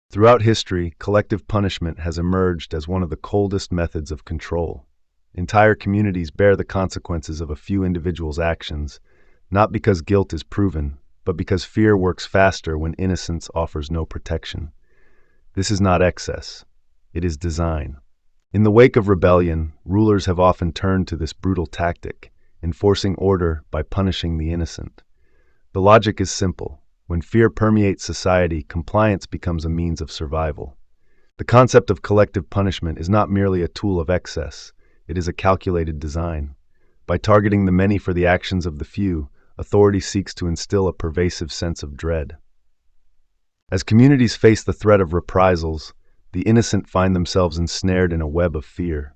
Throughout history, collective punishment has emerged as one of the coldest methods of control. Entire communities bear the consequences of a few individuals' actions, not because guilt is proven, but because fear works faster when innocence offers no protection. This is not excess. It is design. In the wake of rebellion, rulers have often turned to this brutal tactic, enforcing order by punishing the innocent. The logic is simple. When fear permeates society, compliance becomes a means of survival. The concept of collective punishment is not merely a tool of excess, it is a calculated design. By targeting the many for the actions of the few, authority seeks to instill a pervasive sense of dread. As communities face the threat of reprisals, the innocent find themselves ensnared in a web of fear.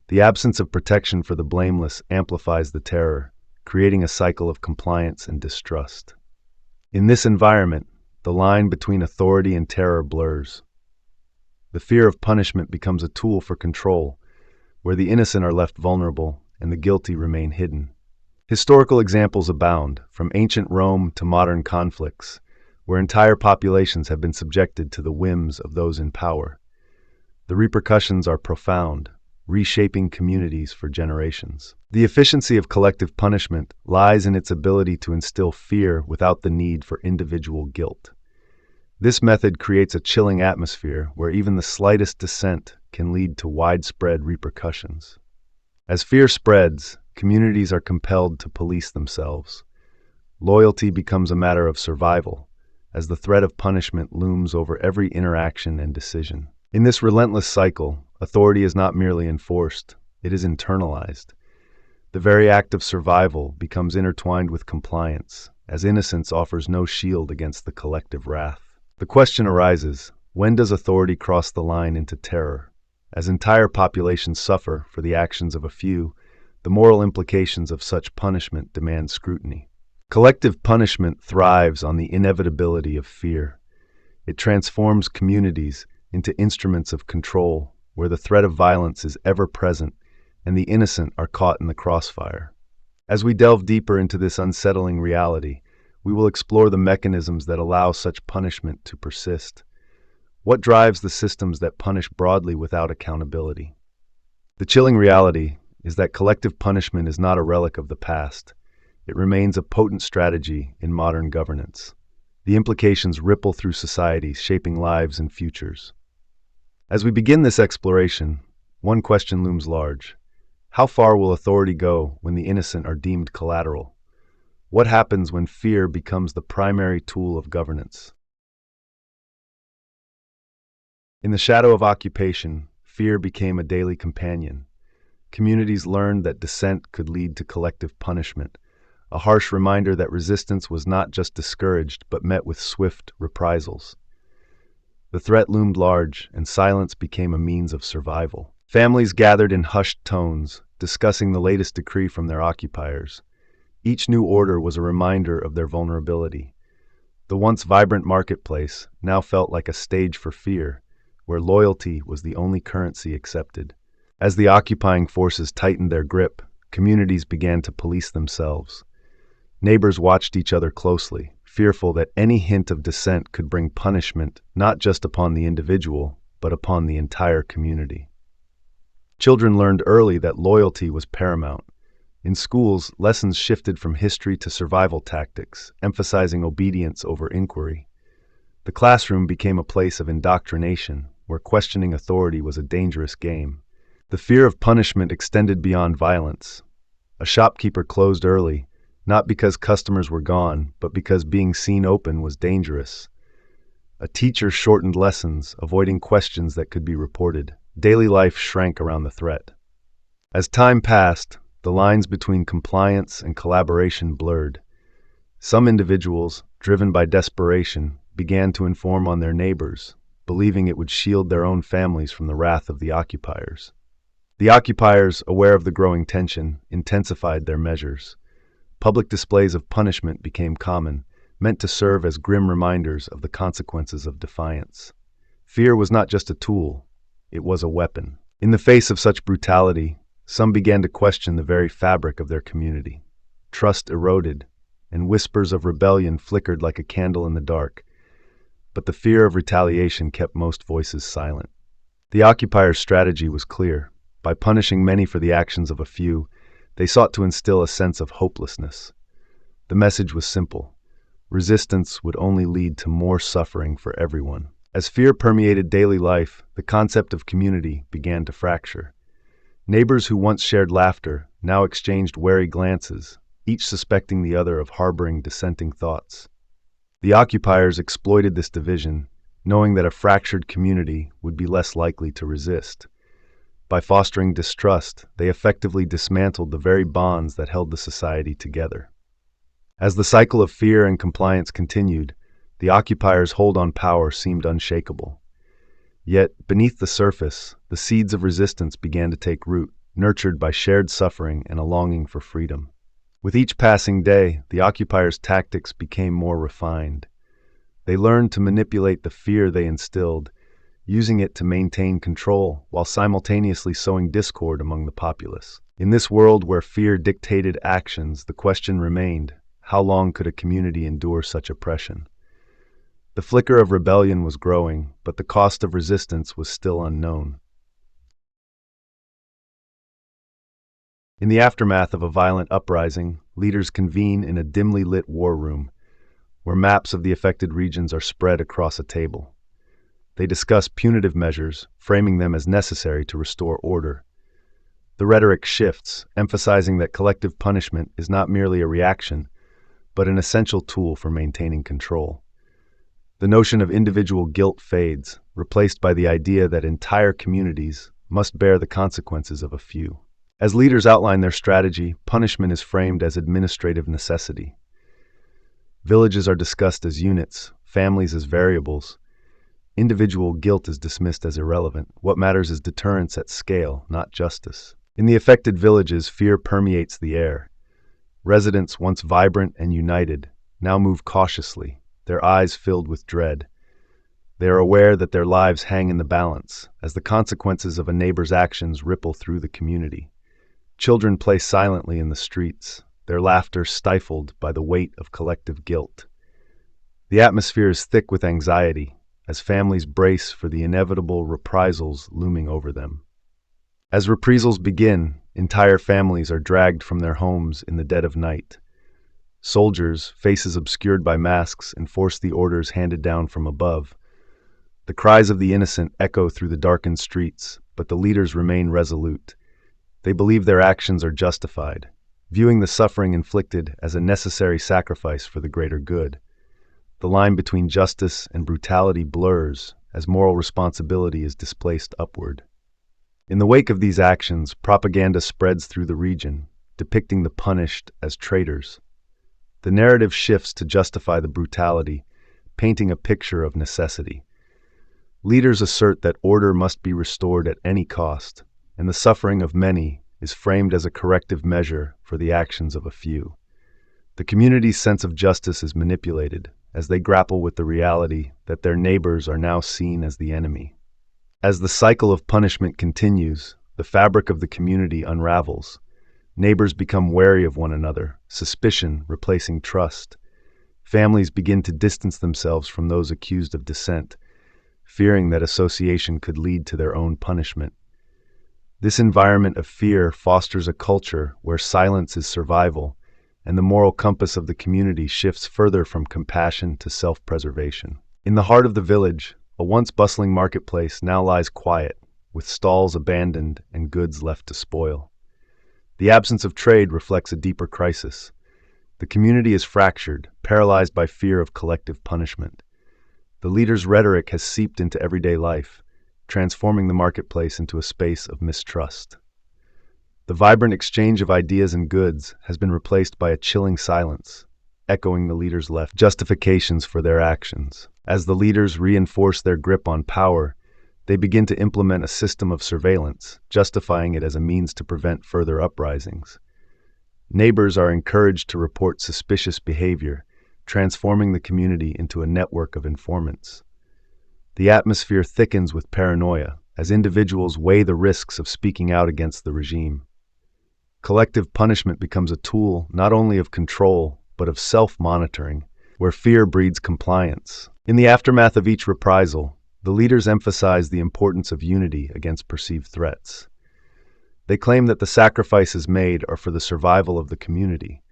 The absence of protection for the blameless amplifies the terror, creating a cycle of compliance and distrust. In this environment, the line between authority and terror blurs. The fear of punishment becomes a tool for control, where the innocent are left vulnerable and the guilty remain hidden. Historical examples abound, from ancient Rome to modern conflicts, where entire populations have been subjected to the whims of those in power. The repercussions are profound, reshaping communities for generations. The efficiency of collective punishment lies in its ability to instill fear without the need for individual guilt. This method creates a chilling atmosphere where even the slightest dissent can lead to widespread repercussions. As fear spreads, communities are compelled to police themselves. Loyalty becomes a matter of survival, as the threat of punishment looms over every interaction and decision. In this relentless cycle, authority is not merely enforced, it is internalized. The very act of survival becomes intertwined with compliance, as innocence offers no shield against the collective wrath. The question arises, when does authority cross the line into terror? As entire populations suffer for the actions of a few, the moral implications of such punishment demand scrutiny. Collective punishment thrives on the inevitability of fear. It transforms communities into instruments of control, where the threat of violence is ever present and the innocent are caught in the crossfire. As we delve deeper into this unsettling reality, we will explore the mechanisms that allow such punishment to persist. What drives the systems that punish broadly without accountability? The chilling reality is that collective punishment is not a relic of the past. It remains a potent strategy in modern governance. The implications ripple through societies, shaping lives and futures. As we begin this exploration, one question looms large. How far will authority go when the innocent are deemed collateral? What happens when fear becomes the primary tool of governance? In the shadow of occupation, fear became a daily companion. Communities learned that dissent could lead to collective punishment, a harsh reminder that resistance was not just discouraged but met with swift reprisals. The threat loomed large, and silence became a means of survival. Families gathered in hushed tones, discussing the latest decree from their occupiers. Each new order was a reminder of their vulnerability. The once vibrant marketplace now felt like a stage for fear, where loyalty was the only currency accepted. As the occupying forces tightened their grip, communities began to police themselves. Neighbors watched each other closely, fearful that any hint of dissent could bring punishment not just upon the individual, but upon the entire community. Children learned early that loyalty was paramount. In schools, lessons shifted from history to survival tactics, emphasizing obedience over inquiry. The classroom became a place of indoctrination, where questioning authority was a dangerous game. The fear of punishment extended beyond violence. A shopkeeper closed early, not because customers were gone, but because being seen open was dangerous. A teacher shortened lessons, avoiding questions that could be reported. Daily life shrank around the threat. As time passed, the lines between compliance and collaboration blurred. Some individuals, driven by desperation, began to inform on their neighbors, believing it would shield their own families from the wrath of the occupiers. The occupiers, aware of the growing tension, intensified their measures. Public displays of punishment became common, meant to serve as grim reminders of the consequences of defiance. Fear was not just a tool, it was a weapon. In the face of such brutality, some began to question the very fabric of their community. Trust eroded, and whispers of rebellion flickered like a candle in the dark. but the fear of retaliation kept most voices silent. The occupiers' strategy was clear. By punishing many for the actions of a few, they sought to instill a sense of hopelessness. The message was simple. Resistance would only lead to more suffering for everyone. As fear permeated daily life, the concept of community began to fracture. Neighbors who once shared laughter now exchanged wary glances, each suspecting the other of harboring dissenting thoughts. The occupiers exploited this division, knowing that a fractured community would be less likely to resist. By fostering distrust, they effectively dismantled the very bonds that held the society together. As the cycle of fear and compliance continued, the occupiers' hold on power seemed unshakable. Yet, beneath the surface, the seeds of resistance began to take root, nurtured by shared suffering and a longing for freedom. With each passing day, the occupiers' tactics became more refined. They learned to manipulate the fear they instilled, using it to maintain control while simultaneously sowing discord among the populace. In this world where fear dictated actions, the question remained, how long could a community endure such oppression? The flicker of rebellion was growing, but the cost of resistance was still unknown. In the aftermath of a violent uprising, leaders convene in a dimly lit war room, where maps of the affected regions are spread across a table. They discuss punitive measures, framing them as necessary to restore order. The rhetoric shifts, emphasizing that collective punishment is not merely a reaction, but an essential tool for maintaining control. The notion of individual guilt fades, replaced by the idea that entire communities must bear the consequences of a few. As leaders outline their strategy, punishment is framed as administrative necessity. Villages are discussed as units, families as variables. Individual guilt is dismissed as irrelevant. What matters is deterrence at scale, not justice. In the affected villages, fear permeates the air. Residents, once vibrant and united, now move cautiously, their eyes filled with dread. They are aware that their lives hang in the balance, as the consequences of a neighbor's actions ripple through the community. Children play silently in the streets, their laughter stifled by the weight of collective guilt. The atmosphere is thick with anxiety, as families brace for the inevitable reprisals looming over them. As reprisals begin, entire families are dragged from their homes in the dead of night. Soldiers, faces obscured by masks, enforce the orders handed down from above. The cries of the innocent echo through the darkened streets, but the leaders remain resolute. They believe their actions are justified, viewing the suffering inflicted as a necessary sacrifice for the greater good. The line between justice and brutality blurs as moral responsibility is displaced upward. In the wake of these actions, propaganda spreads through the region, depicting the punished as traitors. The narrative shifts to justify the brutality, painting a picture of necessity. Leaders assert that order must be restored at any cost, and the suffering of many is framed as a corrective measure for the actions of a few. The community's sense of justice is manipulated as they grapple with the reality that their neighbors are now seen as the enemy. As the cycle of punishment continues, the fabric of the community unravels. Neighbors become wary of one another, suspicion replacing trust. Families begin to distance themselves from those accused of dissent, fearing that association could lead to their own punishment. This environment of fear fosters a culture where silence is survival, and the moral compass of the community shifts further from compassion to self-preservation. In the heart of the village, a once bustling marketplace now lies quiet, with stalls abandoned and goods left to spoil. The absence of trade reflects a deeper crisis. The community is fractured, paralyzed by fear of collective punishment. The leader's rhetoric has seeped into everyday life, transforming the marketplace into a space of mistrust. The vibrant exchange of ideas and goods has been replaced by a chilling silence, echoing the leaders' left justifications for their actions. As the leaders reinforce their grip on power, they begin to implement a system of surveillance, justifying it as a means to prevent further uprisings. Neighbors are encouraged to report suspicious behavior, transforming the community into a network of informants. The atmosphere thickens with paranoia as individuals weigh the risks of speaking out against the regime. Collective punishment becomes a tool not only of control, but of self-monitoring, where fear breeds compliance. In the aftermath of each reprisal, the leaders emphasize the importance of unity against perceived threats. They claim that the sacrifices made are for the survival of the community,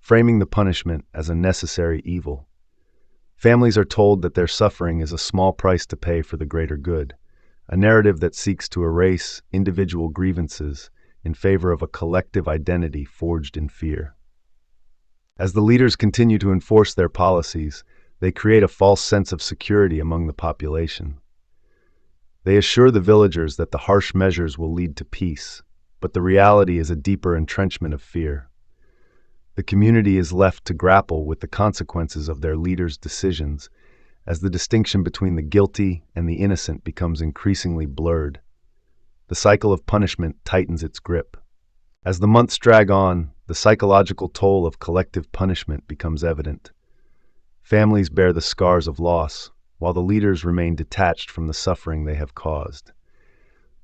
framing the punishment as a necessary evil. Families are told that their suffering is a small price to pay for the greater good, a narrative that seeks to erase individual grievances in favor of a collective identity forged in fear. As the leaders continue to enforce their policies, they create a false sense of security among the population. They assure the villagers that the harsh measures will lead to peace, but the reality is a deeper entrenchment of fear. The community is left to grapple with the consequences of their leaders' decisions as the distinction between the guilty and the innocent becomes increasingly blurred. The cycle of punishment tightens its grip. As the months drag on, the psychological toll of collective punishment becomes evident. Families bear the scars of loss, while the leaders remain detached from the suffering they have caused.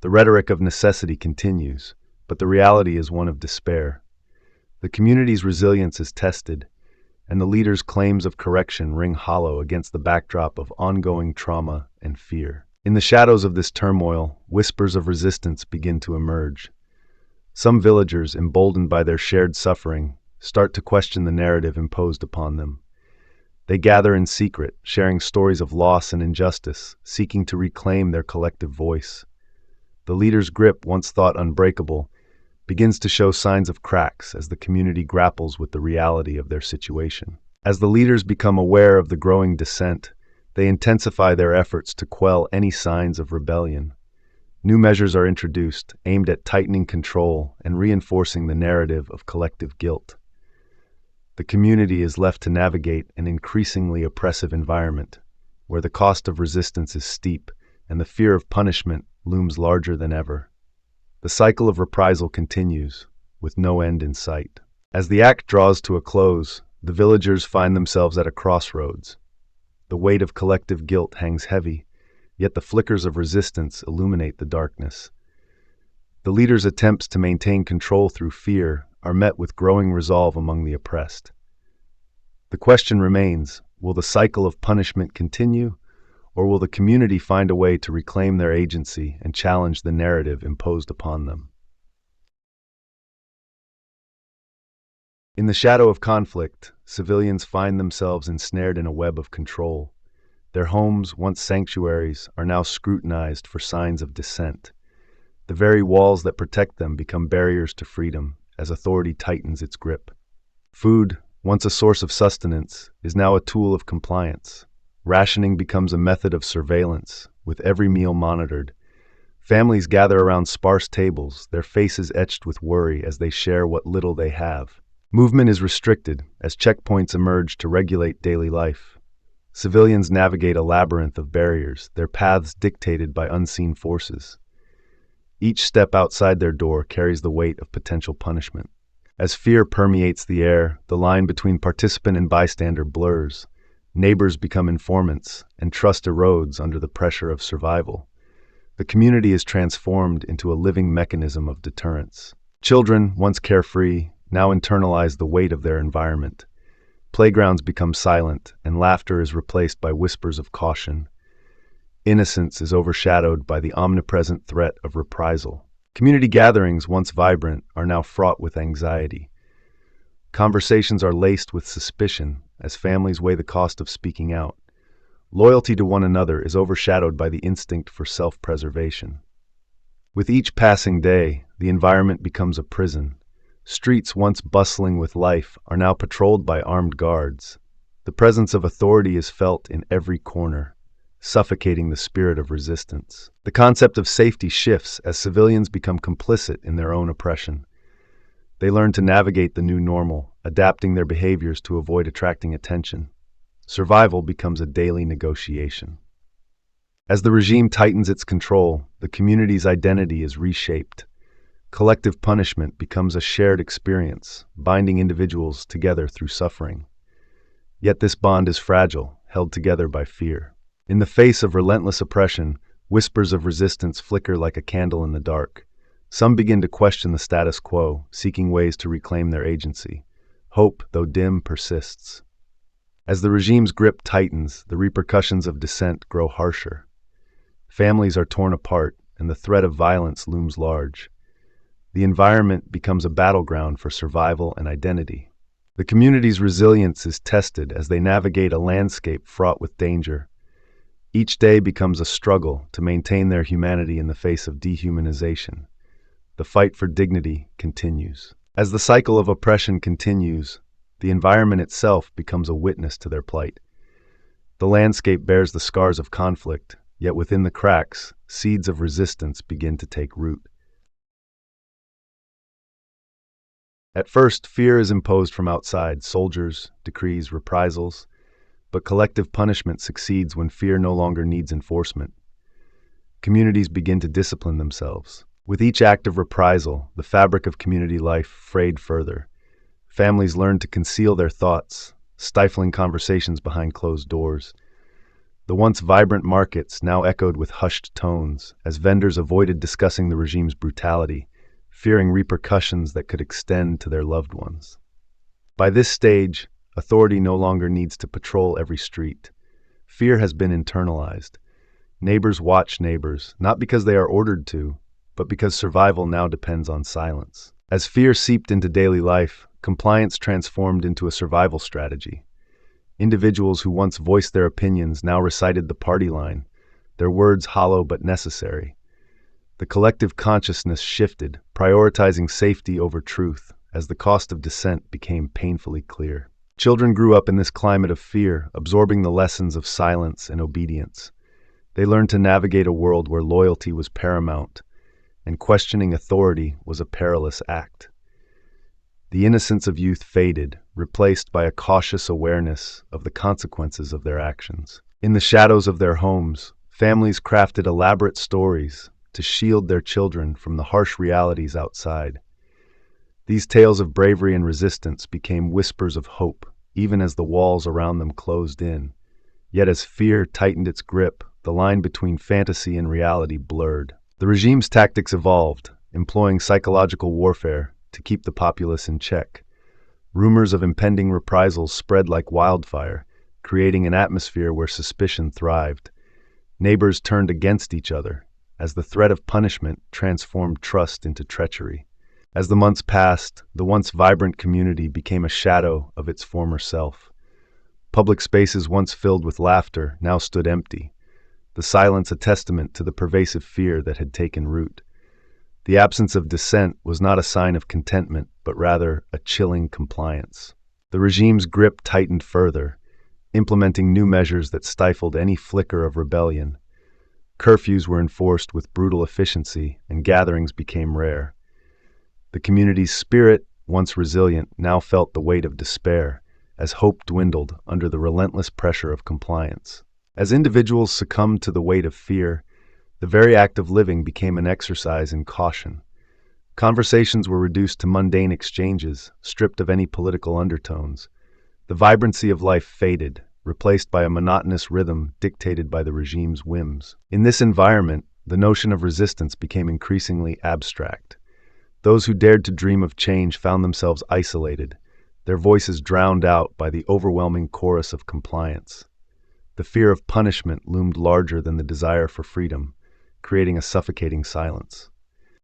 The rhetoric of necessity continues, but the reality is one of despair. The community's resilience is tested, and the leaders' claims of correction ring hollow against the backdrop of ongoing trauma and fear. In the shadows of this turmoil, whispers of resistance begin to emerge. Some villagers, emboldened by their shared suffering, start to question the narrative imposed upon them. They gather in secret, sharing stories of loss and injustice, seeking to reclaim their collective voice. The leaders' grip, once thought unbreakable, begins to show signs of cracks as the community grapples with the reality of their situation. As the leaders become aware of the growing dissent, they intensify their efforts to quell any signs of rebellion. New measures are introduced, aimed at tightening control and reinforcing the narrative of collective guilt. The community is left to navigate an increasingly oppressive environment, where the cost of resistance is steep and the fear of punishment looms larger than ever. The cycle of reprisal continues, with no end in sight. As the act draws to a close, the villagers find themselves at a crossroads. The weight of collective guilt hangs heavy, yet the flickers of resistance illuminate the darkness. The leaders' attempts to maintain control through fear are met with growing resolve among the oppressed. The question remains, will the cycle of punishment continue, or will the community find a way to reclaim their agency and challenge the narrative imposed upon them? In the shadow of conflict, civilians find themselves ensnared in a web of control. Their homes, once sanctuaries, are now scrutinized for signs of dissent. The very walls that protect them become barriers to freedom as authority tightens its grip. Food, once a source of sustenance, is now a tool of compliance. Rationing becomes a method of surveillance, with every meal monitored. Families gather around sparse tables, their faces etched with worry as they share what little they have. Movement is restricted as checkpoints emerge to regulate daily life. Civilians navigate a labyrinth of barriers, their paths dictated by unseen forces. Each step outside their door carries the weight of potential punishment. As fear permeates the air, the line between participant and bystander blurs. Neighbors become informants, and trust erodes under the pressure of survival. The community is transformed into a living mechanism of deterrence. Children, once carefree, now internalize the weight of their environment. Playgrounds become silent, and laughter is replaced by whispers of caution. Innocence is overshadowed by the omnipresent threat of reprisal. Community gatherings, once vibrant, are now fraught with anxiety. Conversations are laced with suspicion as families weigh the cost of speaking out. Loyalty to one another is overshadowed by the instinct for self-preservation. With each passing day, the environment becomes a prison. Streets once bustling with life are now patrolled by armed guards. The presence of authority is felt in every corner, suffocating the spirit of resistance. The concept of safety shifts as civilians become complicit in their own oppression. They learn to navigate the new normal, adapting their behaviors to avoid attracting attention. Survival becomes a daily negotiation. As the regime tightens its control, the community's identity is reshaped. Collective punishment becomes a shared experience, binding individuals together through suffering. Yet this bond is fragile, held together by fear. In the face of relentless oppression, whispers of resistance flicker like a candle in the dark. Some begin to question the status quo, seeking ways to reclaim their agency. Hope, though dim, persists. As the regime's grip tightens, the repercussions of dissent grow harsher. Families are torn apart, and the threat of violence looms large. The environment becomes a battleground for survival and identity. The community's resilience is tested as they navigate a landscape fraught with danger. Each day becomes a struggle to maintain their humanity in the face of dehumanization. The fight for dignity continues. As the cycle of oppression continues, the environment itself becomes a witness to their plight. The landscape bears the scars of conflict, yet within the cracks, seeds of resistance begin to take root. At first, fear is imposed from outside: soldiers, decrees, reprisals. But collective punishment succeeds when fear no longer needs enforcement. Communities begin to discipline themselves. With each act of reprisal, the fabric of community life frayed further. Families learned to conceal their thoughts, stifling conversations behind closed doors. The once vibrant markets now echoed with hushed tones, as vendors avoided discussing the regime's brutality, fearing repercussions that could extend to their loved ones. By this stage, authority no longer needs to patrol every street. Fear has been internalized. Neighbors watch neighbors, not because they are ordered to, but because survival now depends on silence. As fear seeped into daily life, compliance transformed into a survival strategy. Individuals who once voiced their opinions now recited the party line, their words hollow but necessary. The collective consciousness shifted, prioritizing safety over truth, as the cost of dissent became painfully clear. Children grew up in this climate of fear, absorbing the lessons of silence and obedience. They learned to navigate a world where loyalty was paramount, and questioning authority was a perilous act. The innocence of youth faded, replaced by a cautious awareness of the consequences of their actions. In the shadows of their homes, families crafted elaborate stories to shield their children from the harsh realities outside. These tales of bravery and resistance became whispers of hope, even as the walls around them closed in. Yet as fear tightened its grip, the line between fantasy and reality blurred. The regime's tactics evolved, employing psychological warfare to keep the populace in check. Rumors of impending reprisals spread like wildfire, creating an atmosphere where suspicion thrived. Neighbors turned against each other, as the threat of punishment transformed trust into treachery. As the months passed, the once vibrant community became a shadow of its former self. Public spaces once filled with laughter now stood empty, the silence a testament to the pervasive fear that had taken root. The absence of dissent was not a sign of contentment, but rather a chilling compliance. The regime's grip tightened further, implementing new measures that stifled any flicker of rebellion. Curfews were enforced with brutal efficiency, and gatherings became rare. The community's spirit, once resilient, now felt the weight of despair, as hope dwindled under the relentless pressure of compliance. As individuals succumbed to the weight of fear, the very act of living became an exercise in caution. Conversations were reduced to mundane exchanges, stripped of any political undertones. The vibrancy of life faded, replaced by a monotonous rhythm dictated by the regime's whims. In this environment, the notion of resistance became increasingly abstract. Those who dared to dream of change found themselves isolated, their voices drowned out by the overwhelming chorus of compliance. The fear of punishment loomed larger than the desire for freedom, creating a suffocating silence.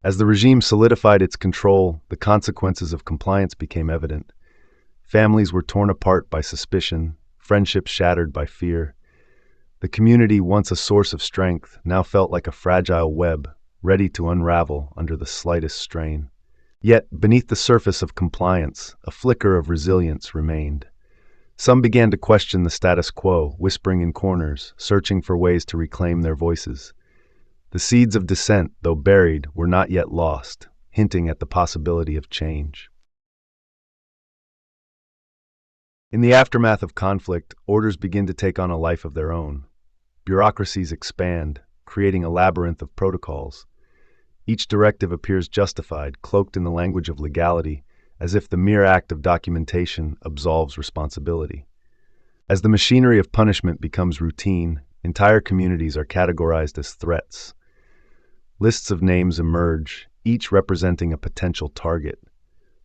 As the regime solidified its control, the consequences of compliance became evident. Families were torn apart by suspicion, friendships shattered by fear. The community, once a source of strength, now felt like a fragile web, ready to unravel under the slightest strain. Yet, beneath the surface of compliance, a flicker of resilience remained. Some began to question the status quo, whispering in corners, searching for ways to reclaim their voices. The seeds of dissent, though buried, were not yet lost, hinting at the possibility of change. In the aftermath of conflict, orders begin to take on a life of their own. Bureaucracies expand, creating a labyrinth of protocols. Each directive appears justified, cloaked in the language of legality, as if the mere act of documentation absolves responsibility. As the machinery of punishment becomes routine, entire communities are categorized as threats. Lists of names emerge, each representing a potential target.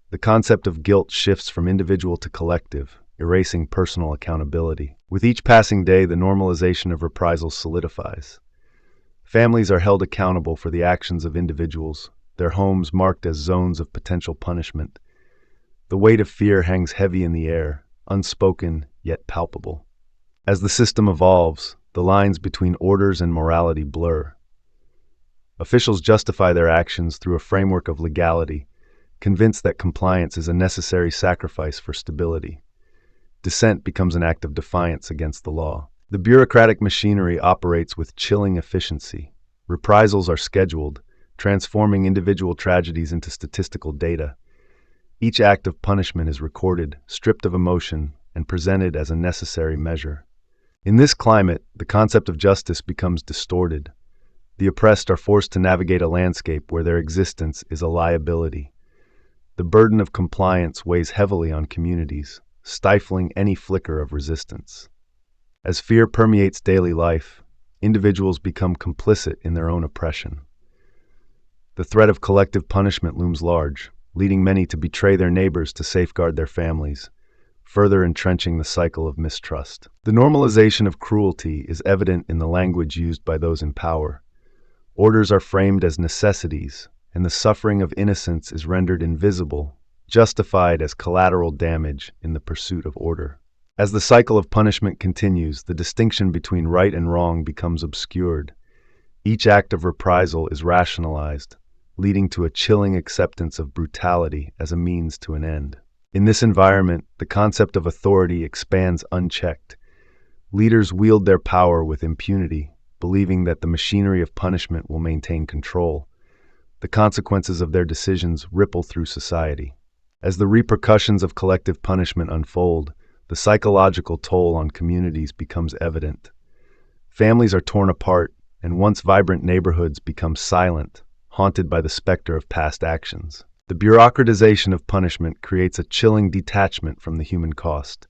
The concept of guilt shifts from individual to collective, erasing personal accountability. With each passing day, the normalization of reprisals solidifies. Families are held accountable for the actions of individuals, their homes marked as zones of potential punishment. The weight of fear hangs heavy in the air, unspoken yet palpable. As the system evolves, the lines between orders and morality blur. Officials justify their actions through a framework of legality, convinced that compliance is a necessary sacrifice for stability. Dissent becomes an act of defiance against the law. The bureaucratic machinery operates with chilling efficiency. Reprisals are scheduled, transforming individual tragedies into statistical data. Each act of punishment is recorded, stripped of emotion, and presented as a necessary measure. In this climate, the concept of justice becomes distorted. The oppressed are forced to navigate a landscape where their existence is a liability. The burden of compliance weighs heavily on communities, stifling any flicker of resistance. As fear permeates daily life, individuals become complicit in their own oppression. The threat of collective punishment looms large, leading many to betray their neighbors to safeguard their families, further entrenching the cycle of mistrust. The normalization of cruelty is evident in the language used by those in power. Orders are framed as necessities, and the suffering of innocence is rendered invisible, justified as collateral damage in the pursuit of order. As the cycle of punishment continues, the distinction between right and wrong becomes obscured. Each act of reprisal is rationalized, leading to a chilling acceptance of brutality as a means to an end. In this environment, the concept of authority expands unchecked. Leaders wield their power with impunity, believing that the machinery of punishment will maintain control. The consequences of their decisions ripple through society. As the repercussions of collective punishment unfold, the psychological toll on communities becomes evident. Families are torn apart, and once vibrant neighborhoods become silent, haunted by the specter of past actions. The bureaucratization of punishment creates a chilling detachment from the human cost.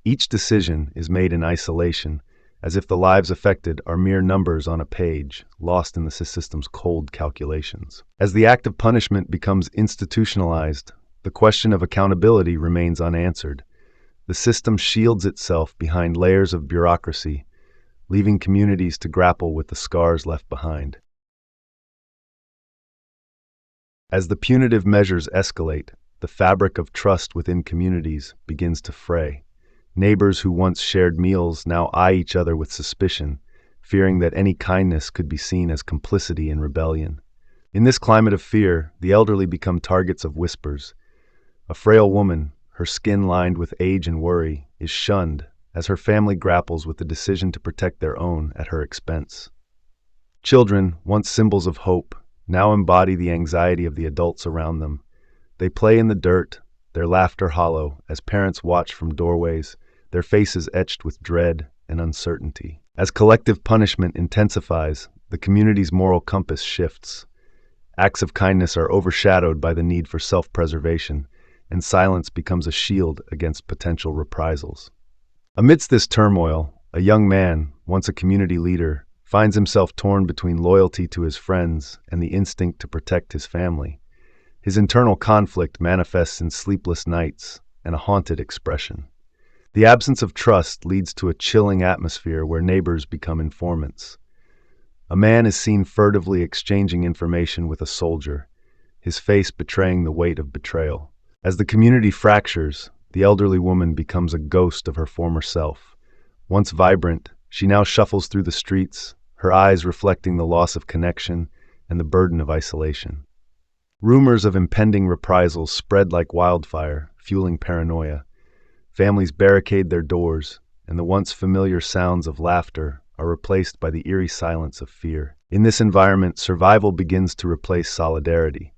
Each decision is made in isolation, as if the lives affected are mere numbers on a page, lost in the system's cold calculations. As the act of punishment becomes institutionalized, the question of accountability remains unanswered. The system shields itself behind layers of bureaucracy, leaving communities to grapple with the scars left behind. As the punitive measures escalate, the fabric of trust within communities begins to fray. Neighbors who once shared meals now eye each other with suspicion, fearing that any kindness could be seen as complicity in rebellion. In this climate of fear, the elderly become targets of whispers. A frail woman, her skin lined with age and worry, is shunned as her family grapples with the decision to protect their own at her expense. Children, once symbols of hope, now embody the anxiety of the adults around them. They play in the dirt, their laughter hollow, as parents watch from doorways, their faces etched with dread and uncertainty. As collective punishment intensifies, the community's moral compass shifts. Acts of kindness are overshadowed by the need for self-preservation, and silence becomes a shield against potential reprisals. Amidst this turmoil, a young man, once a community leader, finds himself torn between loyalty to his friends and the instinct to protect his family. His internal conflict manifests in sleepless nights and a haunted expression. The absence of trust leads to a chilling atmosphere where neighbors become informants. A man is seen furtively exchanging information with a soldier, his face betraying the weight of betrayal. As the community fractures, the elderly woman becomes a ghost of her former self. Once vibrant, she now shuffles through the streets, her eyes reflecting the loss of connection and the burden of isolation. Rumors of impending reprisals spread like wildfire, fueling paranoia. Families barricade their doors, and the once familiar sounds of laughter are replaced by the eerie silence of fear. In this environment, survival begins to replace solidarity.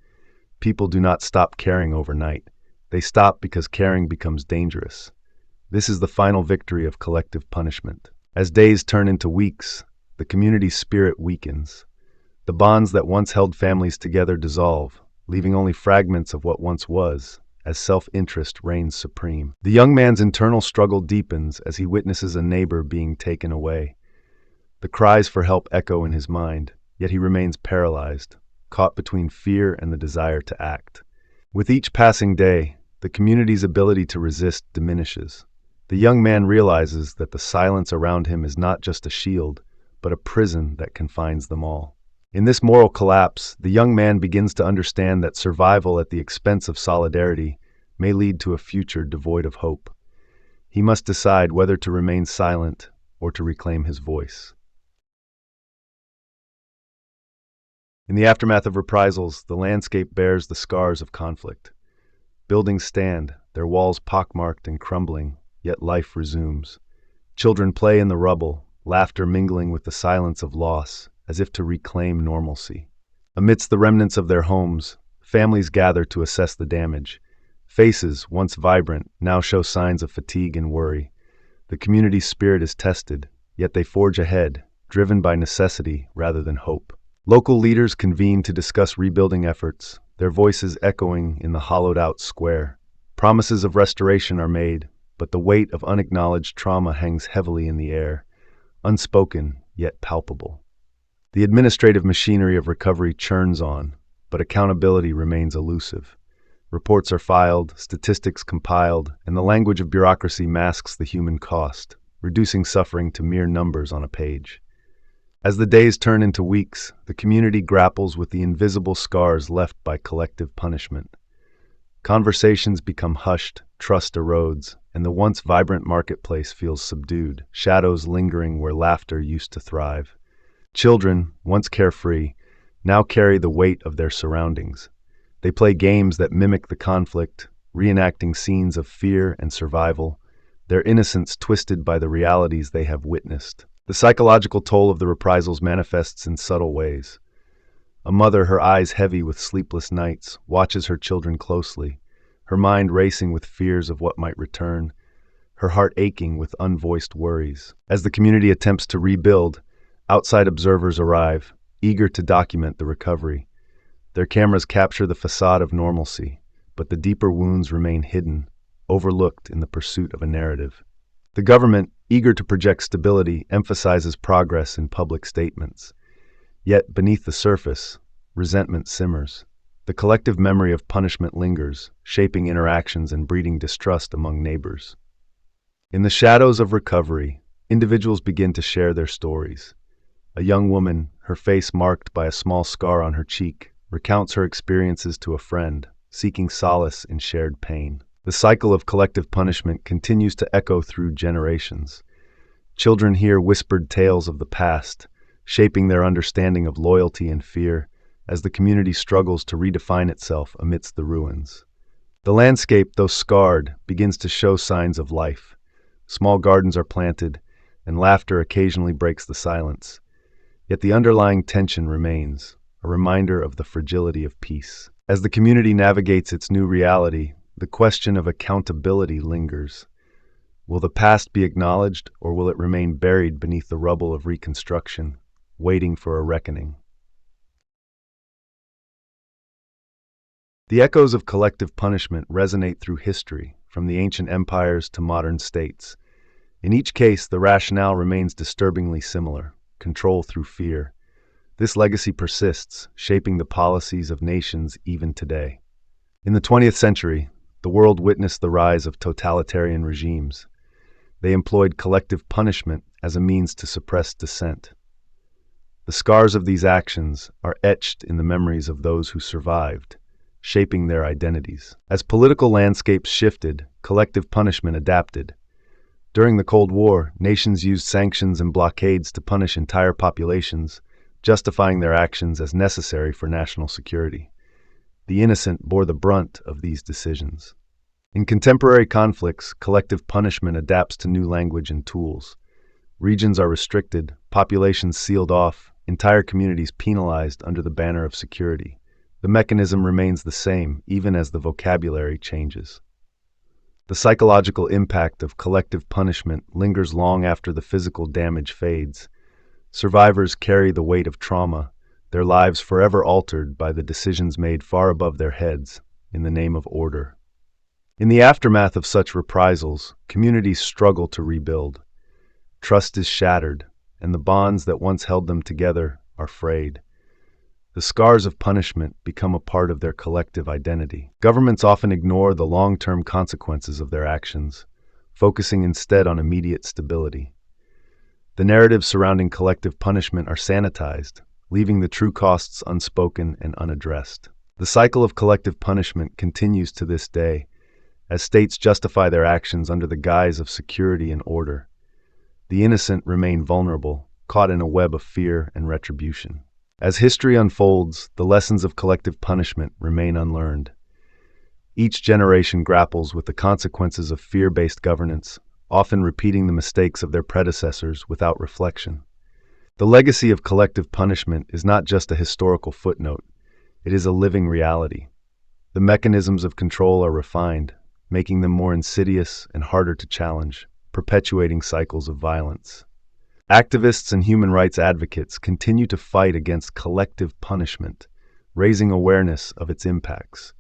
People do not stop caring overnight. They stop because caring becomes dangerous. This is the final victory of collective punishment. As days turn into weeks, the community's spirit weakens. The bonds that once held families together dissolve, leaving only fragments of what once was, as self-interest reigns supreme. The young man's internal struggle deepens as he witnesses a neighbor being taken away. The cries for help echo in his mind, yet he remains paralyzed, caught between fear and the desire to act. With each passing day, the community's ability to resist diminishes. The young man realizes that the silence around him is not just a shield, but a prison that confines them all. In this moral collapse, the young man begins to understand that survival at the expense of solidarity may lead to a future devoid of hope. He must decide whether to remain silent or to reclaim his voice. In the aftermath of reprisals, the landscape bears the scars of conflict. Buildings stand, their walls pockmarked and crumbling, yet life resumes. Children play in the rubble, laughter mingling with the silence of loss, as if to reclaim normalcy. Amidst the remnants of their homes, families gather to assess the damage. Faces, once vibrant, now show signs of fatigue and worry. The community's spirit is tested, yet they forge ahead, driven by necessity rather than hope. Local leaders convene to discuss rebuilding efforts, their voices echoing in the hollowed-out square. Promises of restoration are made, but the weight of unacknowledged trauma hangs heavily in the air, unspoken yet palpable. The administrative machinery of recovery churns on, but accountability remains elusive. Reports are filed, statistics compiled, and the language of bureaucracy masks the human cost, reducing suffering to mere numbers on a page. As the days turn into weeks, the community grapples with the invisible scars left by collective punishment. Conversations become hushed, trust erodes, and the once vibrant marketplace feels subdued, shadows lingering where laughter used to thrive. Children, once carefree, now carry the weight of their surroundings. They play games that mimic the conflict, reenacting scenes of fear and survival, their innocence twisted by the realities they have witnessed. The psychological toll of the reprisals manifests in subtle ways. A mother, her eyes heavy with sleepless nights, watches her children closely, her mind racing with fears of what might return, her heart aching with unvoiced worries. As the community attempts to rebuild, outside observers arrive, eager to document the recovery. Their cameras capture the facade of normalcy, but the deeper wounds remain hidden, overlooked in the pursuit of a narrative. The government, eager to project stability, emphasizes progress in public statements. Yet, beneath the surface, resentment simmers. The collective memory of punishment lingers, shaping interactions and breeding distrust among neighbors. In the shadows of recovery, individuals begin to share their stories. A young woman, her face marked by a small scar on her cheek, recounts her experiences to a friend, seeking solace in shared pain. The cycle of collective punishment continues to echo through generations. Children hear whispered tales of the past, shaping their understanding of loyalty and fear as the community struggles to redefine itself amidst the ruins. The landscape, though scarred, begins to show signs of life. Small gardens are planted, and laughter occasionally breaks the silence. Yet the underlying tension remains, a reminder of the fragility of peace. As the community navigates its new reality, the question of accountability lingers. Will the past be acknowledged, or will it remain buried beneath the rubble of reconstruction, waiting for a reckoning? The echoes of collective punishment resonate through history, from the ancient empires to modern states. In each case, the rationale remains disturbingly similar: control through fear. This legacy persists, shaping the policies of nations even today. In the 20th century, the world witnessed the rise of totalitarian regimes. They employed collective punishment as a means to suppress dissent. The scars of these actions are etched in the memories of those who survived, shaping their identities. As political landscapes shifted, collective punishment adapted. During the Cold War, nations used sanctions and blockades to punish entire populations, justifying their actions as necessary for national security. The innocent bore the brunt of these decisions. In contemporary conflicts, collective punishment adapts to new language and tools. Regions are restricted, populations sealed off, entire communities penalized under the banner of security. The mechanism remains the same, even as the vocabulary changes. The psychological impact of collective punishment lingers long after the physical damage fades. Survivors carry the weight of trauma, their lives forever altered by the decisions made far above their heads in the name of order. In the aftermath of such reprisals, communities struggle to rebuild. Trust is shattered, and the bonds that once held them together are frayed. The scars of punishment become a part of their collective identity. Governments often ignore the long-term consequences of their actions, focusing instead on immediate stability. The narratives surrounding collective punishment are sanitized, leaving the true costs unspoken and unaddressed. The cycle of collective punishment continues to this day, as states justify their actions under the guise of security and order. The innocent remain vulnerable, caught in a web of fear and retribution. As history unfolds, the lessons of collective punishment remain unlearned. Each generation grapples with the consequences of fear-based governance, often repeating the mistakes of their predecessors without reflection. The legacy of collective punishment is not just a historical footnote, it is a living reality. The mechanisms of control are refined, making them more insidious and harder to challenge, perpetuating cycles of violence. Activists and human rights advocates continue to fight against collective punishment, raising awareness of its impacts.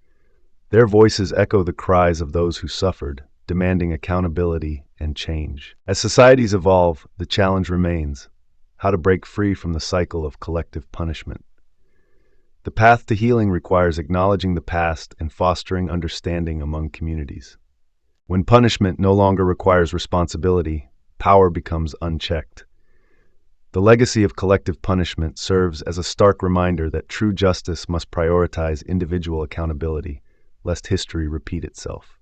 Their voices echo the cries of those who suffered, demanding accountability and change. As societies evolve, the challenge remains: how to break free from the cycle of collective punishment. The path to healing requires acknowledging the past and fostering understanding among communities. When punishment no longer requires responsibility, power becomes unchecked. The legacy of collective punishment serves as a stark reminder that true justice must prioritize individual accountability, lest history repeat itself.